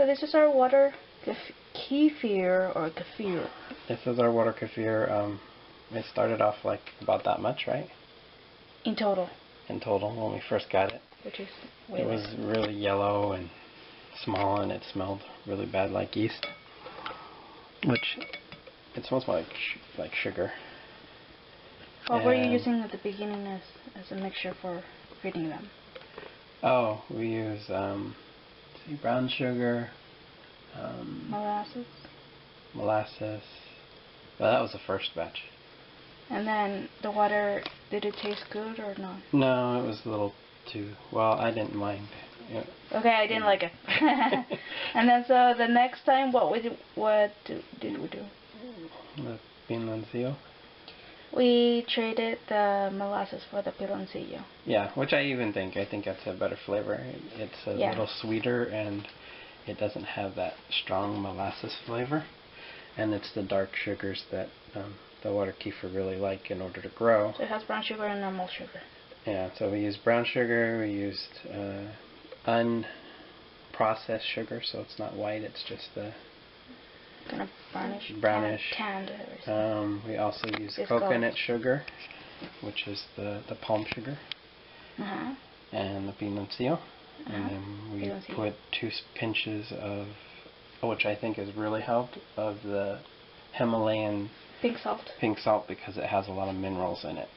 So this is our water kefir or kefir. This is our water kefir. It started off like about that much, right? In total. In total, when we first got it. Which is it was really yellow and small, and it smelled really bad like yeast. Which it smells like sugar. What were you using at the beginning as a mixture for feeding them? Oh, we use brown sugar, molasses. Molasses. Well, that was the first batch. And then the water, did it taste good or not? No, it was a little too. Well, I didn't mind. Okay, I didn't like it. And then so the next time, what did we do? The piloncillo. We traded the molasses for the piloncillo. Yeah, which I think that's a better flavor. It's a little sweeter, and it doesn't have that strong molasses flavor. And it's the dark sugars that the water kefir really like in order to grow. So it has brown sugar and normal sugar. Yeah, so we used brown sugar. We used unprocessed sugar, so it's not white. It's just the kind of brownish, tanned. We also use coconut sugar, which is the palm sugar, and the piloncillo, and then we put 2 pinches of, which I think has really helped, of the Himalayan pink salt. Pink salt, because it has a lot of minerals in it,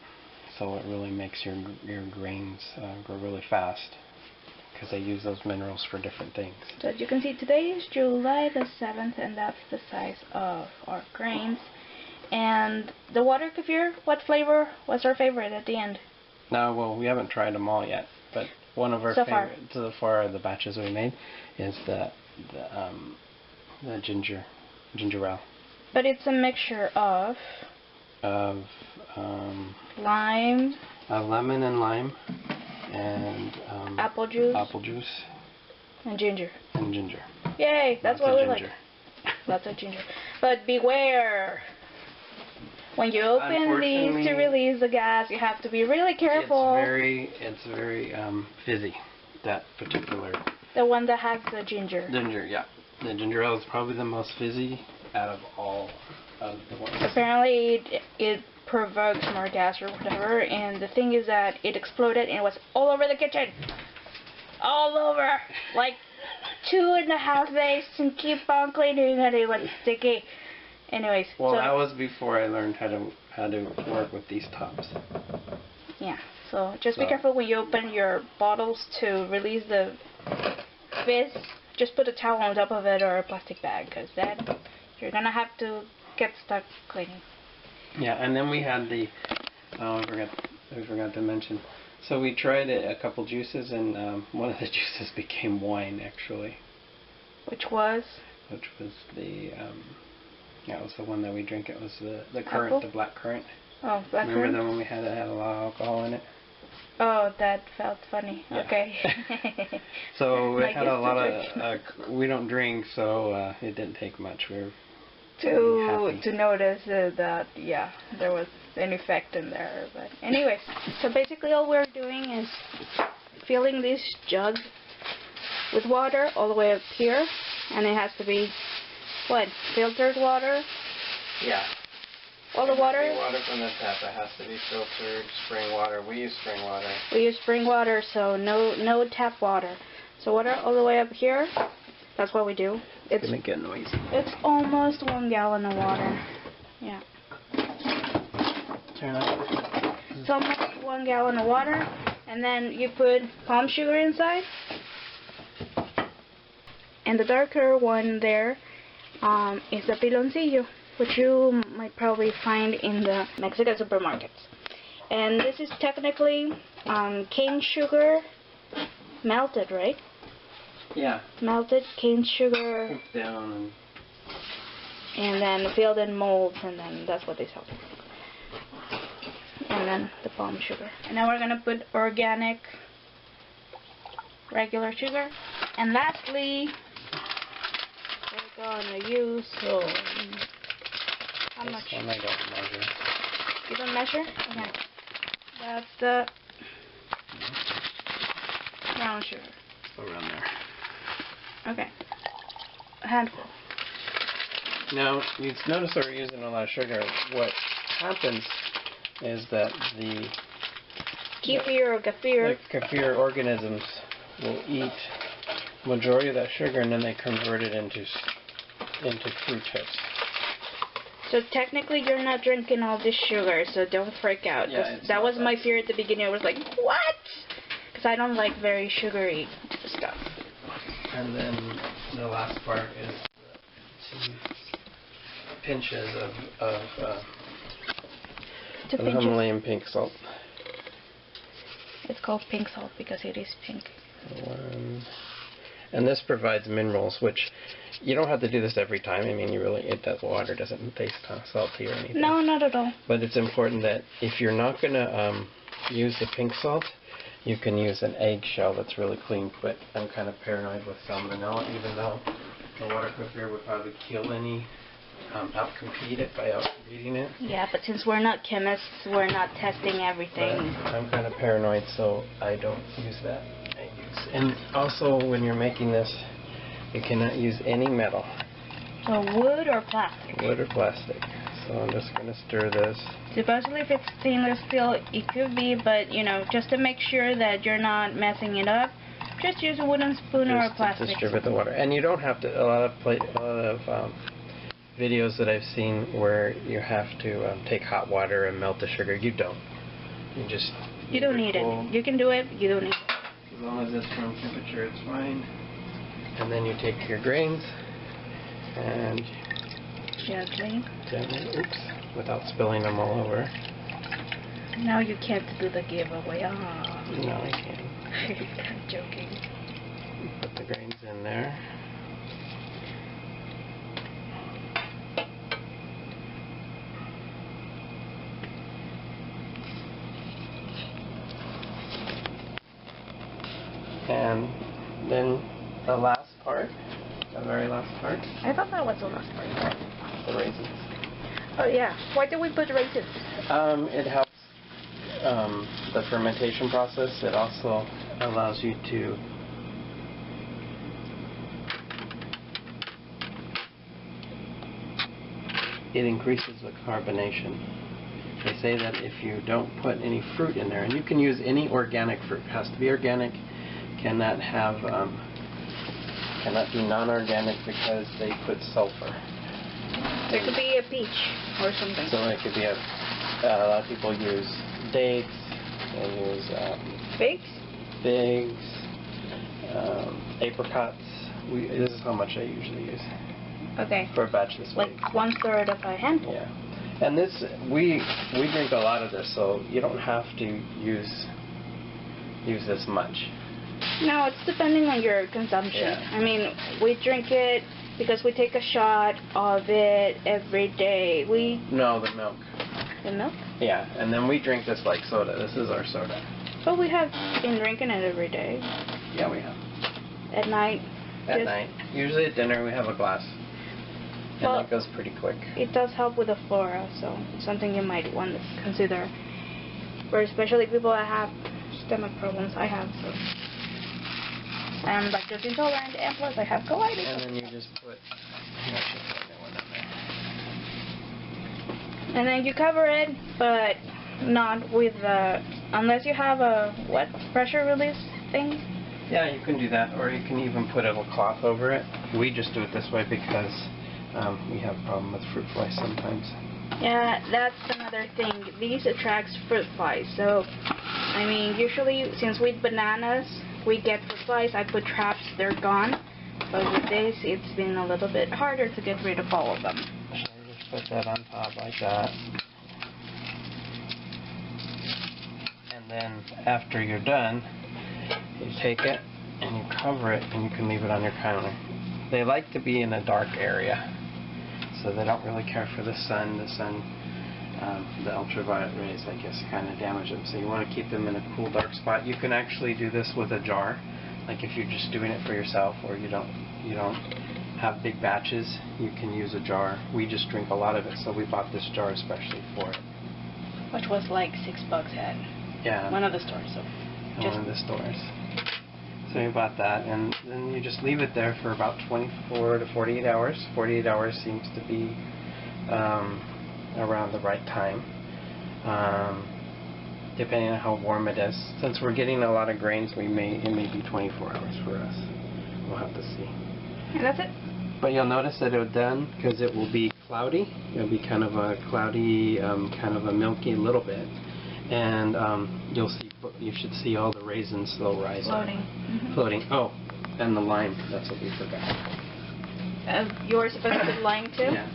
so it really makes your grains grow really fast. Because they use those minerals for different things. So as you can see, today is July the 7th, and that's the size of our grains. And the water kefir, what flavor was our favorite at the end? No, well, we haven't tried them all yet, but one of our favorites so far, the batches we made, is the ginger ale. But it's a mixture of lime, lemon and lime. And apple juice. And ginger. Yay! That's what we like. Lots of ginger. But beware! When you open these to release the gas, you have to be really careful. It's very fizzy. That particular. The one that has the ginger. Ginger, yeah. The ginger ale is probably the most fizzy out of all of the ones. Apparently, it provokes more gas or whatever, and the thing is that it exploded and it was all over the kitchen. All over. Like 2.5 days and keep on cleaning and it was sticky. Anyways. Well, so that was before I learned how to work with these tops. Yeah. So just be careful when you open your bottles to release the fizz. Just put a towel on top of it or a plastic bag, because then you're gonna have to get stuck cleaning. Yeah, and then we had the, we forgot to mention, so we tried a couple juices, and one of the juices became wine, actually. Which was? Which was the, that was the one that we drink. It was the currant, the black currant. Oh, black currant. Remember the one we had that had a lot of alcohol in it? Oh, that felt funny. Yeah. Okay. So it had a lot of, we don't drink, so it didn't take much. We were to notice that there was an effect in there. But anyways, so basically all we're doing is filling this jug with water all the way up here, and it has to be filtered water. Yeah. All the water. Water from the tap. It has to be filtered. Spring water. We use spring water. We use spring water, so no tap water. So water all the way up here. That's what we do. It's gonna get noisy. It's almost 1 gallon of water. Yeah. Turn up. It's almost 1 gallon of water, and then you put palm sugar inside. And the darker one there is the piloncillo, which you might probably find in the Mexican supermarkets. And this is technically cane sugar melted, right? Yeah. Melted cane sugar. Cooked down. And then filled in molds, and then that's what they sell. And then the palm sugar. And now we're going to put organic regular sugar. And lastly, we're going to use how much? One I don't measure. You don't measure? Okay. That's the brown sugar. Around there. Okay. A handful. Now, you notice that we're using a lot of sugar. What happens is that the Kefir or Kefir. The Kefir organisms will eat majority of that sugar, and then they convert it into fructose. So technically, you're not drinking all this sugar, so don't freak out. Yeah, that was my fear at the beginning. I was like, what? Because I don't like very sugary stuff. And then the last part is 2 pinches of Himalayan pink salt. It's called pink salt because it is pink. And this provides minerals, which you don't have to do this every time. I mean, that water doesn't taste salty or anything. No, not at all. But it's important that if you're not going to use the pink salt, you can use an eggshell that's really clean. But I'm kind of paranoid with salmonella, even though the water Kefir would probably kill any, outcompete it by outcompeting it. Yeah, but since we're not chemists, we're not testing everything. But I'm kind of paranoid, so I don't use that. And also, when you're making this, you cannot use any metal. So wood or plastic? Wood or plastic. So I'm just going to stir this. Supposedly if it's stainless steel, it could be, but just to make sure that you're not messing it up, just use a wooden spoon or a plastic. Just distribute the water. And you don't have to, a lot of videos that I've seen where you have to take hot water and melt the sugar. You don't. You don't need it. You can do it, you don't need it. As long as it's room temperature, it's fine. And then you take your grains and gently, oops, without spilling them all over. Now you can't do the giveaway. Ah. No, I can't. I'm joking. Put the grains in there. And then the last part, the very last part. I thought that was the last part. The raisins. Oh yeah. Why did we put raisins? It helps the fermentation process. It also allows you to it increases the carbonation. They say that if you don't put any fruit in there, and you can use any organic fruit, it has to be organic. Cannot be non-organic because they put sulfur. There could be a peach or something. So it could be a lot of people use dates. They use figs, apricots. This is how much I usually use. Okay. For a batch this like big. 1/3 of a handful. Yeah. And this we drink a lot of this, so you don't have to use this much. No, it's depending on your consumption. Yeah. I mean, we drink it because we take a shot of it every day. No, the milk. The milk? Yeah, and then we drink this like soda. This is our soda. But we have been drinking it every day. Yeah, we have. At night? At night. Usually at dinner we have a glass. And that goes pretty quick. It does help with the flora, so it's something you might want to consider. For especially people that have stomach problems. I have, so. I'm lactose intolerant, and plus I have colitis. And then you just put one in there. And then you cover it, but not with unless you have a pressure release thing. Yeah, you can do that, or you can even put a little cloth over it. We just do it this way because we have a problem with fruit flies sometimes. Yeah, that's another thing. These attracts fruit flies. So, I mean, usually since with bananas we get fruit flies, I put traps, they're gone. But with this, it's been a little bit harder to get rid of all of them. So just put that on top like that. And then after you're done, you take it and you cover it and you can leave it on your counter. They like to be in a dark area, so they don't really care for the sun. The ultraviolet rays, I guess, kind of damage them. So you want to keep them in a cool, dark spot. You can actually do this with a jar, like if you're just doing it for yourself, or you don't have big batches. You can use a jar. We just drink a lot of it, so we bought this jar especially for it. Which was like $6 at one of the stores. So one of the stores. Sorry about that. And then you just leave it there for about 24 to 48 hours. 48 hours seems to be around the right time, depending on how warm it is. Since we're getting a lot of grains, it may be 24 hours for us. We'll have to see. And that's it. But you'll notice that it's done because it will be cloudy. It'll be kind of a cloudy, kind of a milky little bit, and you should see all the raisins still rising. Floating. Mm-hmm. Floating. Oh, and the lime. That's what we forgot. You're supposed to put lime too? Yeah.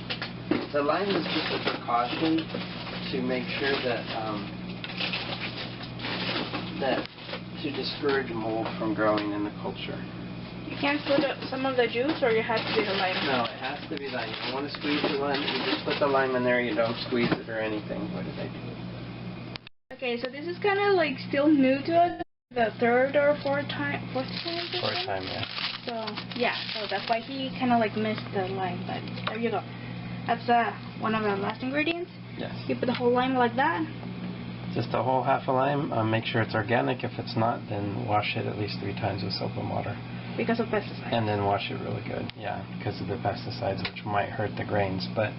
The lime is just a precaution to make sure that to discourage mold from growing in the culture. You can't put some of the juice, or you have to be the lime? No, it has to be lime. You don't want to squeeze the lime. You just put the lime in there. You don't squeeze it or anything. What did I do? Okay, so this is kind of like still new to us. The third or fourth time? Fourth time, yeah. So, yeah, so that's why he kind of like missed the lime, but there you go. That's one of the last ingredients. Yes. You put the whole lime like that. Just a whole half a lime. Make sure it's organic. If it's not, then wash it at least 3 times with soap and water. Because of pesticides. And then wash it really good. Yeah, because of the pesticides, which might hurt the grains. But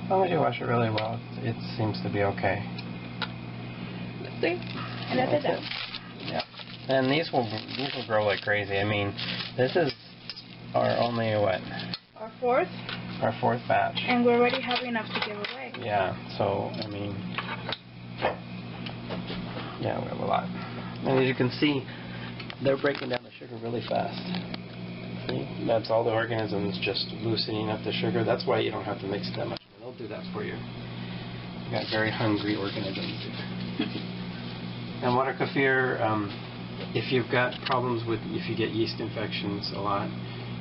as long as you wash it really well, it seems to be okay. Let's see. And that's it. Yeah. And these will grow like crazy. I mean, this is our only what? Our fourth. Our fourth batch. And we already have enough to give away. Yeah. So I mean, yeah, we have a lot. And as you can see, they're breaking down the sugar really fast. See? That's all the organisms just loosening up the sugar. That's why you don't have to mix it that much. They'll do that for you. You got very hungry organisms. And water kefir, if you've got problems with, if you get yeast infections a lot,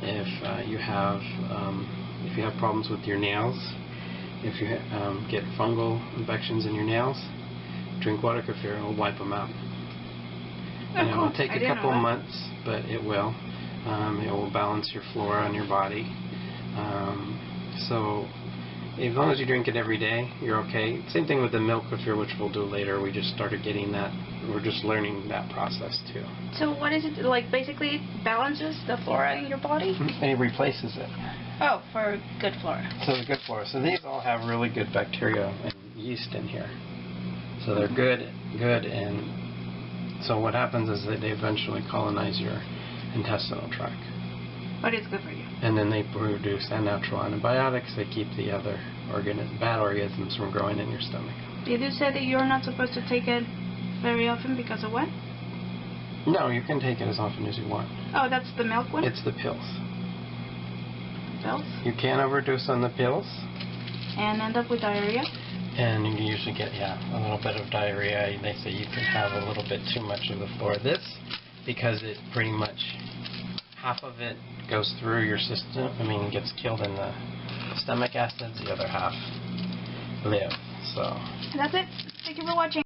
if you have problems with your nails, if you get fungal infections in your nails, drink water kefir. It'll wipe them out. And it will take a couple months, but it will. It will balance your flora in your body. So as long as you drink it every day, you're okay. Same thing with the milk kefir, which we'll do later. We just started getting that. We're just learning that process too. So what is it like? Basically, it balances the flora in your body. It replaces it. Oh, for good flora. So the good flora. So these all have really good bacteria and yeast in here. So they're good, and so what happens is that they eventually colonize your intestinal tract. But it's good for you. And then they produce unnatural antibiotics that keep the other bad organisms from growing in your stomach. Did you say that you're not supposed to take it very often because of what? No, you can take it as often as you want. Oh, that's the milk one? It's the pills. Pills? You can overdose on the pills. And end up with diarrhea? And you usually get, a little bit of diarrhea. They say you can have a little bit too much of the flora. This, because it pretty much, half of it goes through your system, gets killed in the stomach acids, the other half live. So. And that's it. Thank you for watching.